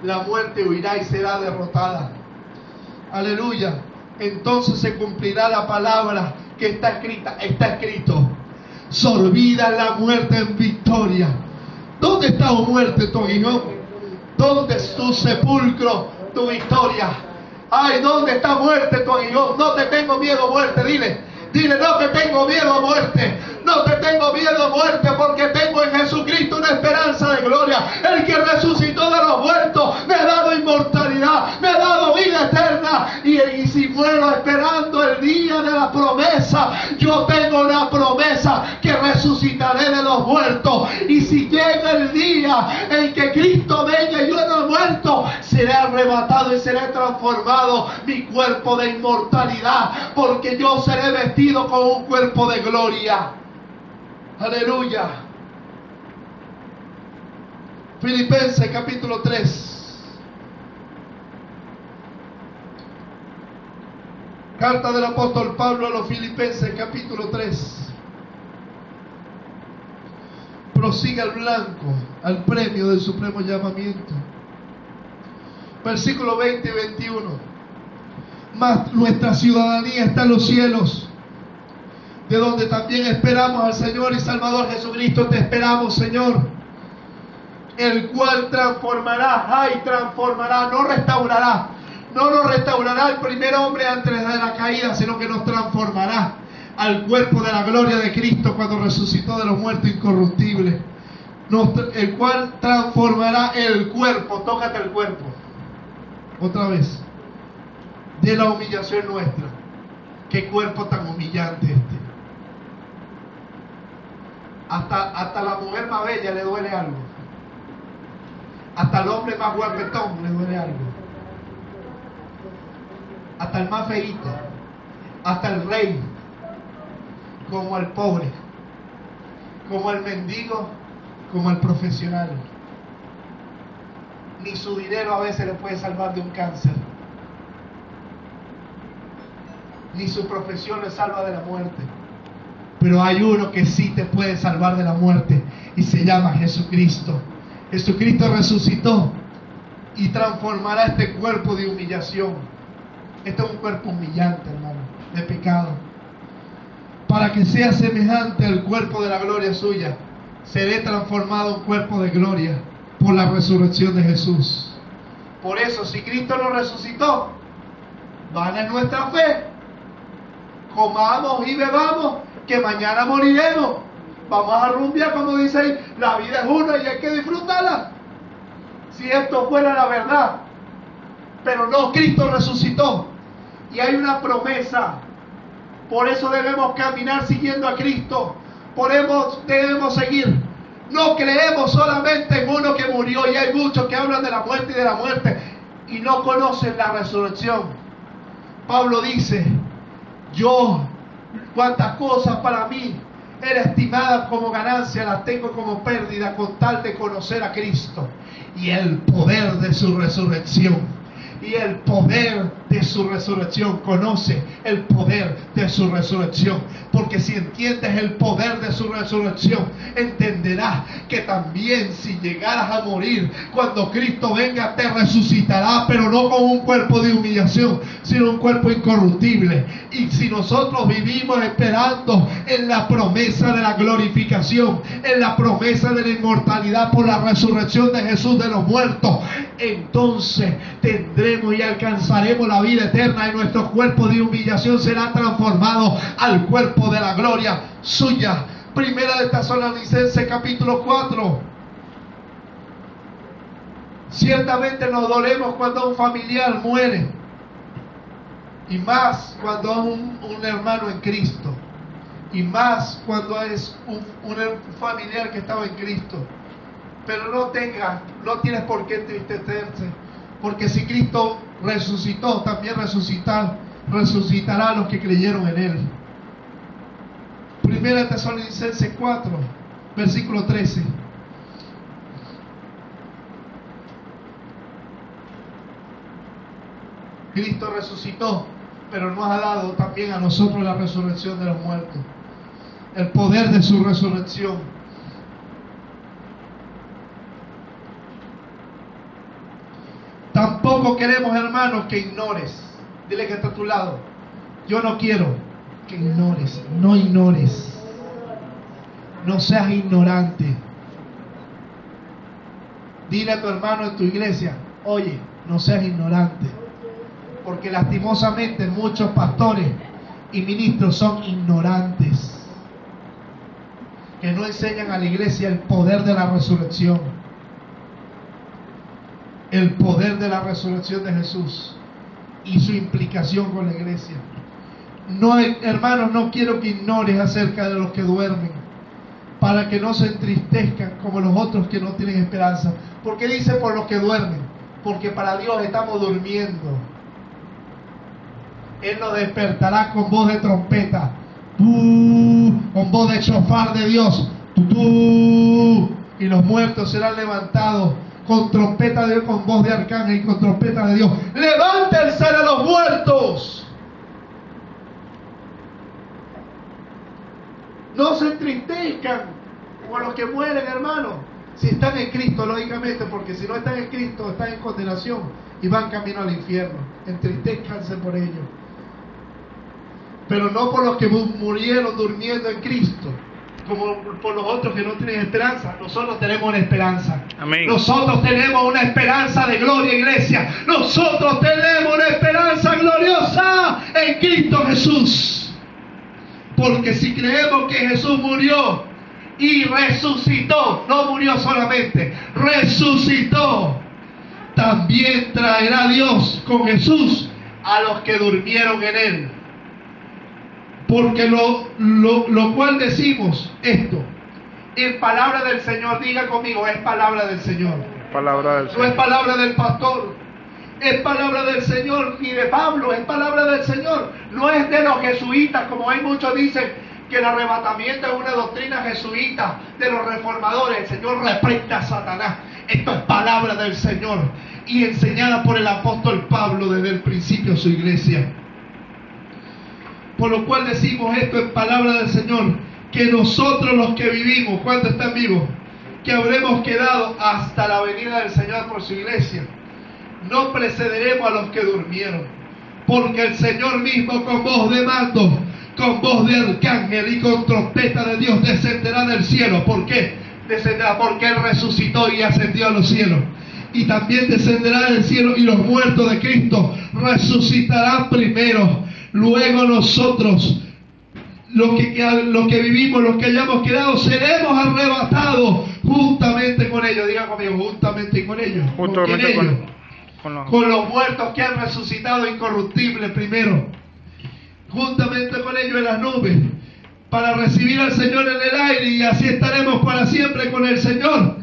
La muerte huirá y será derrotada. Aleluya. Entonces se cumplirá la palabra que está escrita. Está escrito: sorbida la muerte en victoria. ¿Dónde está, oh muerte, tu aguijón? ¿Dónde es tu sepulcro, tu victoria? Ay, ¿dónde está muerte, tu aguijón? No te tengo miedo, muerte. Dile, no te tengo miedo, muerte. No te tengo miedo, muerte, porque tengo en Jesucristo una esperanza de gloria. El que resucitó de los muertos me ha dado inmortalidad, me ha dado vida eterna. Y si muero esperando el día de la promesa, yo tengo una promesa que resucitaré de los muertos. Y si llega el día en que Cristo venga y yo no he muerto, seré arrebatado y seré transformado mi cuerpo de inmortalidad, porque yo seré vestido con un cuerpo de gloria. Aleluya. Filipenses capítulo 3. Carta del apóstol Pablo a los Filipenses capítulo 3. Prosigue al blanco, al premio del supremo llamamiento. Versículo 20 y 21. Mas nuestra ciudadanía está en los cielos, de donde también esperamos al Señor y Salvador Jesucristo. Te esperamos, Señor, el cual transformará, no restaurará. No nos restaurará el primer hombre antes de la caída, sino que nos transformará al cuerpo de la gloria de Cristo cuando resucitó de los muertos incorruptible. El cual transformará el cuerpo, tócate el cuerpo, otra vez, de la humillación nuestra. Qué cuerpo tan humillante este. Hasta la mujer más bella le duele algo. Hasta el hombre más guapetón le duele algo. Hasta el más feíto. Hasta el rey. Como el pobre. Como el mendigo. Como el profesional. Ni su dinero a veces le puede salvar de un cáncer. Ni su profesión le salva de la muerte. Pero hay uno que sí te puede salvar de la muerte y se llama Jesucristo. Jesucristo resucitó y transformará este cuerpo de humillación. Este es un cuerpo humillante, hermano, de pecado, para que sea semejante al cuerpo de la gloria suya. Seré transformado en cuerpo de gloria por la resurrección de Jesús. Por eso, si Cristo nos resucitó, vana es nuestra fe. Comamos y bebamos, que mañana moriremos. Vamos a rumbear, como dice ahí, la vida es una y hay que disfrutarla. Si esto fuera la verdad. Pero no, Cristo resucitó. Y hay una promesa. Por eso debemos caminar siguiendo a Cristo. Por eso debemos seguir. No creemos solamente en uno que murió. Y hay muchos que hablan de la muerte y de la muerte y no conocen la resurrección. Pablo dice: yo, cuantas cosas para mí eran estimadas como ganancia, las tengo como pérdida con tal de conocer a Cristo y el poder de su resurrección. Y el poder de su resurrección. Conoce el poder de su resurrección. Porque si entiendes el poder de su resurrección, entenderás que también si llegaras a morir, cuando Cristo venga te resucitará, pero no con un cuerpo de humillación, sino un cuerpo incorruptible. Y si nosotros vivimos esperando en la promesa de la glorificación, en la promesa de la inmortalidad por la resurrección de Jesús de los muertos, entonces tendremos y alcanzaremos la vida eterna y nuestro cuerpo de humillación será transformado al cuerpo de la gloria suya. Primera de Tesalonicenses capítulo 4. Ciertamente nos dolemos cuando un familiar muere, y más cuando es un hermano en Cristo, y más cuando es un familiar que estaba en Cristo. Pero no tienes por qué entristecerse, porque si Cristo resucitó, también resucitará a los que creyeron en Él. Primera Tesalonicenses 4, versículo 13. Cristo resucitó, pero nos ha dado también a nosotros la resurrección de los muertos, el poder de su resurrección. Tampoco queremos, hermanos, que ignores. Dile que está a tu lado: yo no quiero que ignores. No ignores. No seas ignorante. Dile a tu hermano en tu iglesia: oye, no seas ignorante. Porque lastimosamente muchos pastores y ministros son ignorantes, que no enseñan a la iglesia el poder de la resurrección. El poder de la resurrección de Jesús y su implicación con la iglesia. No, hermanos, no quiero que ignores acerca de los que duermen, para que no se entristezcan como los otros que no tienen esperanza. ¿Por qué dice por los que duermen? Porque para Dios estamos durmiendo. Él nos despertará con voz de trompeta, con voz de shofar de Dios, y los muertos serán levantados con trompeta de Dios, con voz de arcángel y con trompeta de Dios. ¡Levántense a los muertos! No se entristezcan por los que mueren, hermano. Si están en Cristo, lógicamente, porque si no están en Cristo, están en condenación y van camino al infierno. Entristezcanse por ellos. Pero no por los que murieron durmiendo en Cristo, como por los otros que no tienen esperanza. Nosotros tenemos una esperanza. Amén. Nosotros tenemos una esperanza de gloria, iglesia. Nosotros tenemos una esperanza gloriosa en Cristo Jesús. Porque si creemos que Jesús murió y resucitó, no murió solamente, resucitó, también traerá Dios con Jesús a los que durmieron en Él. Porque lo cual decimos esto, en palabra del Señor. Diga conmigo: es palabra del Señor. Palabra del No Señor. es palabra del pastor, es palabra del Señor, ni de Pablo, es palabra del Señor. No es de los jesuitas, como hay muchos dicen que el arrebatamiento es una doctrina jesuita de los reformadores. El Señor reprenda a Satanás. Esto es palabra del Señor y enseñada por el apóstol Pablo desde el principio a su iglesia. Por lo cual decimos esto en palabra del Señor, que nosotros los que vivimos, ¿cuántos están vivos? Que habremos quedado hasta la venida del Señor por su iglesia, no precederemos a los que durmieron, porque el Señor mismo con voz de mando, con voz de arcángel y con trompeta de Dios descenderá del cielo. ¿Por qué? Descenderá porque Él resucitó y ascendió a los cielos. Y también descenderá del cielo y los muertos de Cristo resucitarán primero. Luego nosotros, los que vivimos, los que hayamos quedado, seremos arrebatados juntamente con ellos. Diga conmigo, juntamente con ellos. Justamente con los muertos que han resucitado incorruptibles primero. Juntamente con ellos en las nubes, para recibir al Señor en el aire, y así estaremos para siempre con el Señor.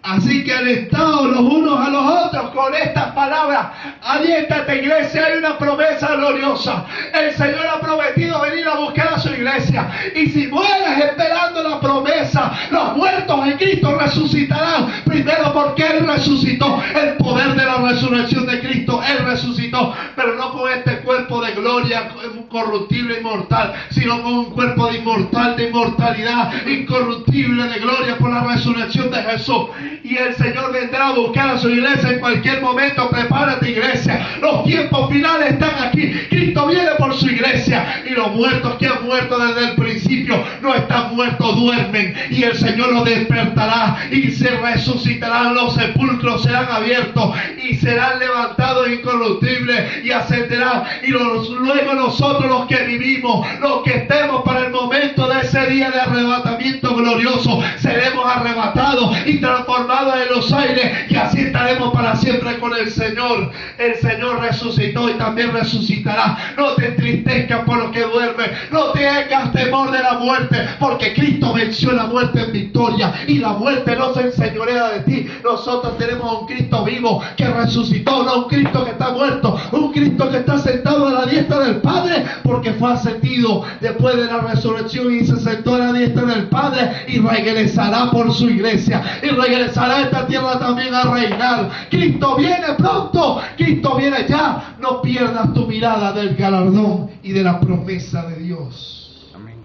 Así que alentados los unos a los otros con estas palabras. Aliéntate, iglesia, hay una promesa gloriosa. El Señor ha prometido venir a buscar a su iglesia. Y si mueres esperando la promesa, los muertos en Cristo resucitarán. Primero porque Él resucitó. El poder de la resurrección de Cristo, Él resucitó. Pero no con este cuerpo de gloria incorruptible e inmortal, sino con un cuerpo de inmortalidad, incorruptible de gloria por la resurrección de Jesús. Y el Señor vendrá a buscar a su iglesia en cualquier momento. Prepárate, iglesia. Los tiempos finales están aquí. Cristo viene por su iglesia. Y los muertos que han muerto desde el principio no están muertos, duermen. Y el Señor los despertará y se resucitarán. Los sepulcros serán abiertos y serán levantados incorruptibles y ascenderán. Y luego nosotros, los que vivimos, los que estemos para el momento de ese día de arrebatamiento glorioso, seremos arrebatados y transformados en los aires, y así estaremos para siempre con el Señor. El Señor resucitó y también resucitará. No te entristezcas por los que duermen, no tengas temor de la muerte, porque Cristo venció la muerte en victoria y la muerte no se enseñorea de ti. Nosotros tenemos un Cristo vivo que resucitó, no un Cristo que está muerto, un Cristo que está sentado a la diestra del Padre, porque fue ascendido después de la resurrección y se sentó a la diestra del Padre, y regresará por su iglesia y regresará a esta tierra también a reinar. Cristo viene pronto, Cristo viene ya. No pierdas tu mirada del galardón y de la promesa de Dios. Amén.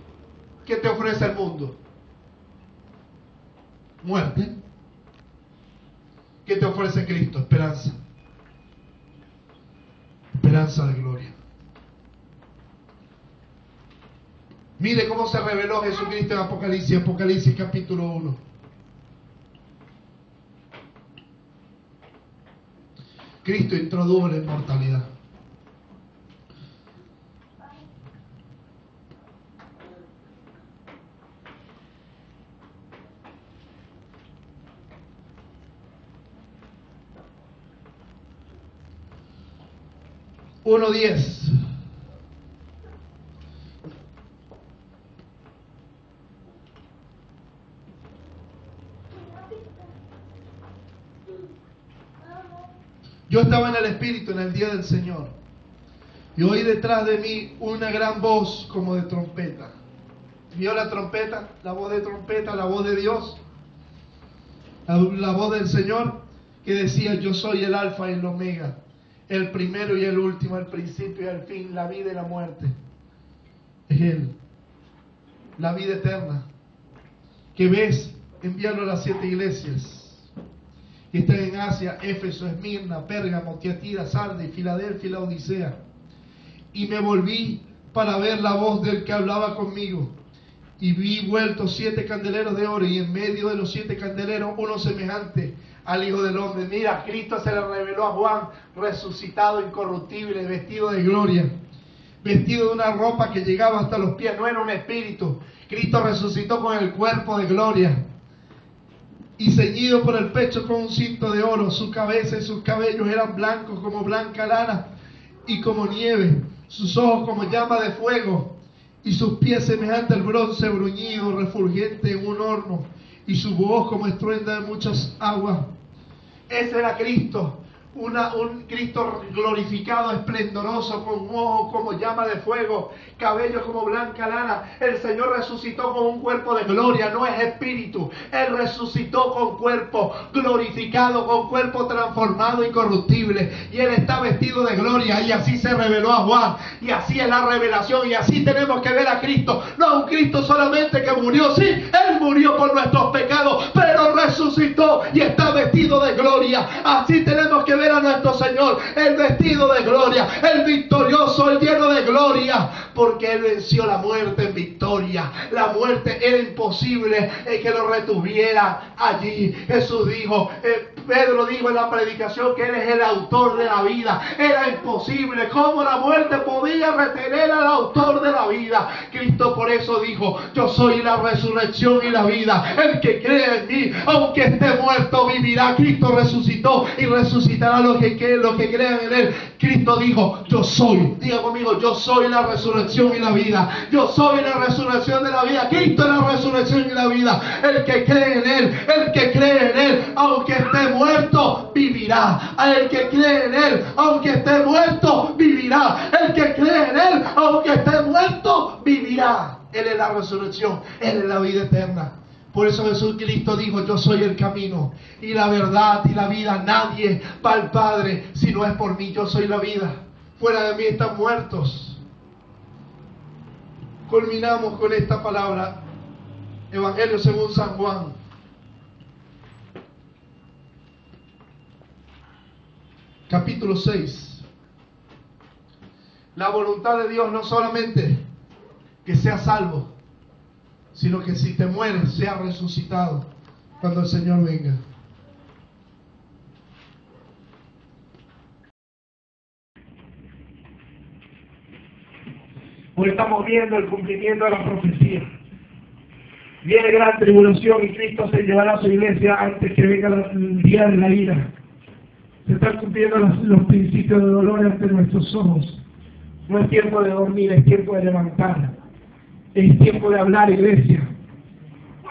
¿Qué te ofrece el mundo? Muerte. ¿Qué te ofrece Cristo? Esperanza. Esperanza de gloria. Mire cómo se reveló Jesucristo en Apocalipsis, Apocalipsis capítulo 1. Cristo introdujo la inmortalidad. Uno 10. Yo estaba en el Espíritu en el día del Señor, y oí detrás de mí una gran voz como de trompeta. ¿Vio la trompeta? La voz de trompeta, la voz de Dios, la voz del Señor, que decía: yo soy el Alfa y el Omega, el primero y el último, el principio y el fin, la vida y la muerte. Es Él, la vida eterna, que ves, enviarlo a las 7 iglesias que están en Asia: Éfeso, Esmirna, Pérgamo, Tiatira, Sardis, Filadelfia y la Odisea. Y me volví para ver la voz del que hablaba conmigo, y vi vueltos 7 candeleros de oro, y en medio de los 7 candeleros uno semejante al Hijo del Hombre. Mira, Cristo se le reveló a Juan resucitado, incorruptible, vestido de gloria, vestido de una ropa que llegaba hasta los pies. No era un espíritu. Cristo resucitó con el cuerpo de gloria, y ceñido por el pecho con un cinto de oro. Su cabeza y sus cabellos eran blancos como blanca lana y como nieve, sus ojos como llama de fuego, y sus pies semejantes al bronce bruñido, refulgente en un horno, y su voz como estruendo de muchas aguas. Ese era Cristo, un Cristo glorificado, esplendoroso, con ojos como llama de fuego, cabello como blanca lana. El Señor resucitó con un cuerpo de gloria, no es espíritu. Él resucitó con cuerpo glorificado, con cuerpo transformado, incorruptible. Y Él está vestido de gloria, y así se reveló a Juan. Y así es la revelación, y así tenemos que ver a Cristo. No un Cristo solamente que murió, sí, Él murió por nuestros pecados, pero resucitó y está vestido de gloria. Así tenemos que ver a nuestro Señor, el vestido de gloria, el victorioso, el lleno de gloria, porque Él venció la muerte en victoria. La muerte era imposible que lo retuviera allí. Jesús dijo, Pedro dijo en la predicación que Él es el autor de la vida. Era imposible. ¿Cómo la muerte podía retener al autor de la vida? Cristo por eso dijo, yo soy la resurrección y la vida. El que cree en mí, aunque esté muerto, vivirá. Cristo resucitó y resucitará los que crean en Él. Cristo dijo, yo soy, diga conmigo, yo soy la resurrección y la vida. Yo soy la resurrección de la vida. Cristo es la resurrección y la vida. El que cree en Él, el que cree en Él, aunque esté muerto, vivirá. El que cree en Él, aunque esté muerto, vivirá. El que cree en Él, aunque esté muerto, vivirá. Él es la resurrección, Él es la vida eterna. Por eso Jesucristo dijo, yo soy el camino y la verdad y la vida. Nadie va al Padre si no es por mí. Yo soy la vida. Fuera de mí están muertos. Culminamos con esta palabra. Evangelio según San Juan. Capítulo 6. La voluntad de Dios no solamente que seas salvo, sino que si te mueres, seas resucitado cuando el Señor venga. Hoy estamos viendo el cumplimiento de la profecía. Viene gran tribulación y Cristo se llevará a su iglesia antes que venga el día de la ira. Se están cumpliendo los principios de dolor ante nuestros ojos. No es tiempo de dormir, es tiempo de levantar. Es tiempo de hablar, iglesia.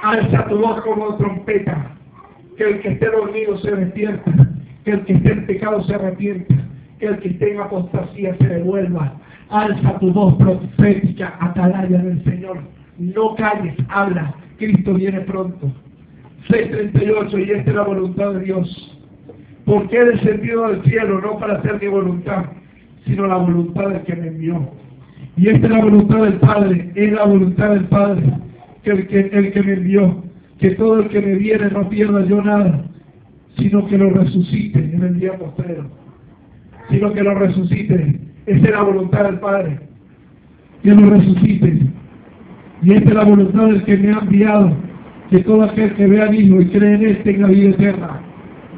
Alza tu voz como trompeta. Que el que esté dormido se despierta. Que el que esté en pecado se arrepienta. Que el que esté en apostasía se devuelva. Alza tu voz profética, atalaya del Señor. No calles, habla. Cristo viene pronto. 6:38, y esta es la voluntad de Dios. Porque he descendido del cielo, no para hacer mi voluntad, sino la voluntad del que me envió. Y esta es la voluntad del Padre, es la voluntad del Padre, que el que me envió, que todo el que me viene no pierda yo nada, sino que lo resucite en el día postrero. Sino que lo resucite, esa es la voluntad del Padre, que lo resucite. Y esta es la voluntad del que me ha enviado, que todo aquel que vea al Hijo y cree en Él tenga vida eterna.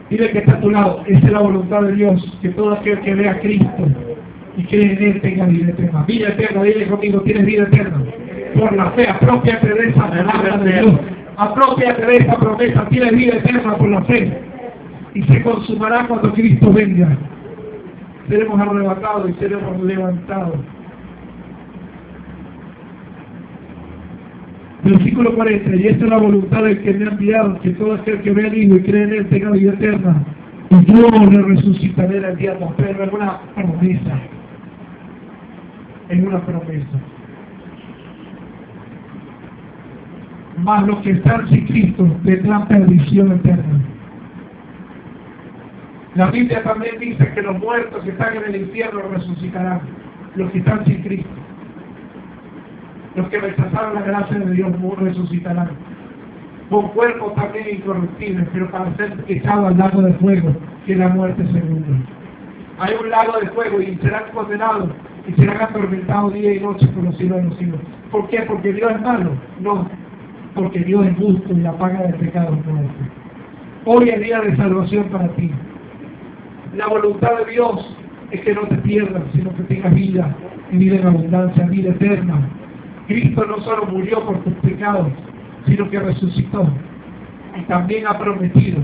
Dile que está a tu lado, esa es la voluntad de Dios, que todo aquel que vea a Cristo y cree en Él tenga vida eterna. Vida eterna, dile conmigo, tienes vida eterna. Por la fe, apropiate de esa palabra de Dios. Apropiate de esa promesa, tienes vida eterna por la fe. Y se consumará cuando Cristo venga. Seremos arrebatados y seremos levantados. Versículo 40, y esta es la voluntad del que me ha enviado, que todo aquel que vea al Hijo y cree en Él tenga vida eterna. Y yo le resucitaré en el día postrero. Es una promesa. Es una promesa. Mas los que están sin Cristo tendrán perdición eterna. La Biblia también dice que los muertos que están en el infierno resucitarán. Los que están sin Cristo. Los que rechazaron la gracia de Dios resucitarán. Con cuerpos también incorruptibles, pero para ser echados al lago de fuego, que es la muerte segunda. Hay un lago de fuego y serán condenados y serán atormentados día y noche por los siglos de los siglos. ¿Por qué? ¿Porque Dios es malo? No, porque Dios es justo y la paga del pecado es muerte. Hoy es día de salvación para ti. La voluntad de Dios es que no te pierdas, sino que tengas vida, y vida en abundancia, vida eterna. Cristo no solo murió por tus pecados, sino que resucitó. Y también ha prometido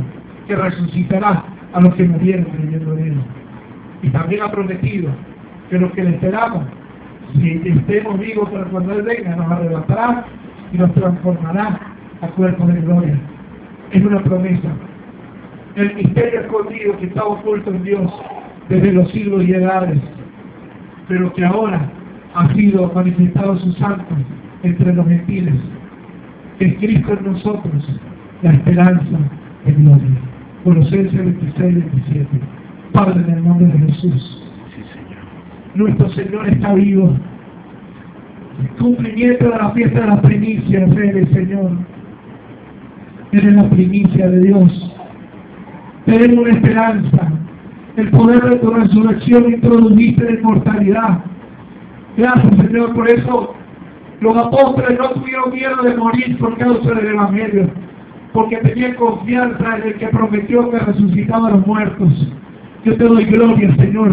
que resucitará a los que murieron creyendo en Él. Y también ha prometido que los que le esperamos, si estemos vivos para cuando Él venga, nos arrebatará y nos transformará a cuerpos de gloria. Es una promesa. el misterio escondido que está oculto en Dios desde los siglos y edades, pero que ahora ha sido manifestado sus santos entre los gentiles, que es Cristo en nosotros, la esperanza de gloria. Colosenses 26-27. Padre, en el nombre de Jesús, nuestro Señor está vivo. Cumplimiento de la fiesta de las primicias, eres, Señor. Eres la primicia de Dios. Tenemos una esperanza. El poder de tu resurrección introdujiste la inmortalidad. Gracias, Señor, por eso los apóstoles no tuvieron miedo de morir por causa del Evangelio, porque tenían confianza en el que prometió que resucitaba a los muertos. Yo te doy gloria, Señor,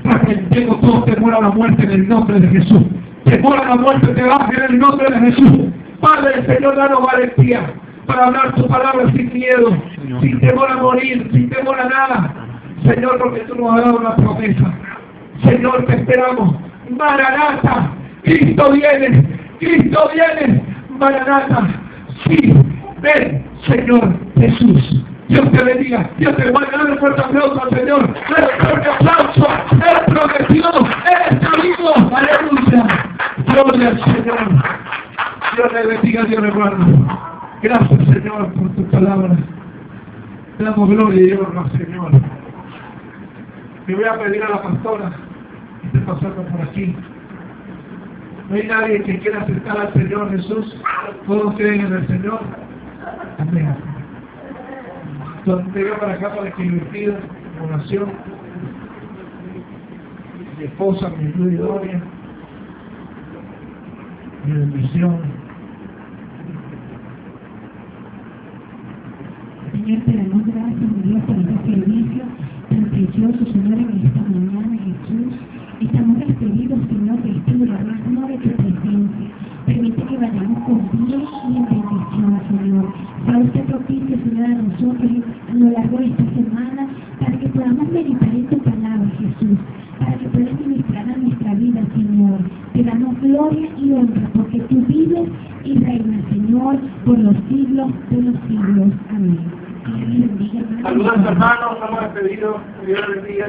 para que tengo todo temor a la muerte en el nombre de Jesús. Temor a la muerte te baje en el nombre de Jesús. Padre, Señor, danos valentía para hablar tu palabra sin miedo, sin temor a morir, sin temor a nada. Señor, porque tú nos has dado una promesa. Señor, te esperamos. Maranata, Cristo viene, Cristo viene. Maranata, sí, ven, Señor Jesús. Dios te bendiga, Dios te bendiga. Dale un fuerte aplauso al Señor. Dale un fuerte aplauso. Él prometió, Él está vivo. Aleluya. Gloria al Señor. Dios le bendiga, Dios le guarda. Gracias, Señor, por tu palabra. Te damos gloria y honra, Señor. Le voy a pedir a la pastora que esté pasando por aquí. No hay nadie que quiera acercar al Señor Jesús. Todos creen en el Señor. Amén. Entonces te veo para acá para que me pida oración. Mi esposa, mi ayuda y gloria. Mi bendición. Señor, te damos gracias, mi Dios, por este servicio tan precioso, Señor, en esta mañana, Jesús. Estamos despedidos, Señor, de este lugar, no de tu presencia. Permite que vayamos con bien y en bendición, Señor. Sea usted propicio, Señor, a nosotros a lo largo de esta semana, para que podamos meditar en tu palabra, Jesús, para que puedas ministrar a nuestra vida, Señor. Te damos gloria y honra, porque tú vives y reinas, Señor, por los siglos de los siglos. Amén. Saludos, hermanos, estamos despedidos. Dios les bendiga.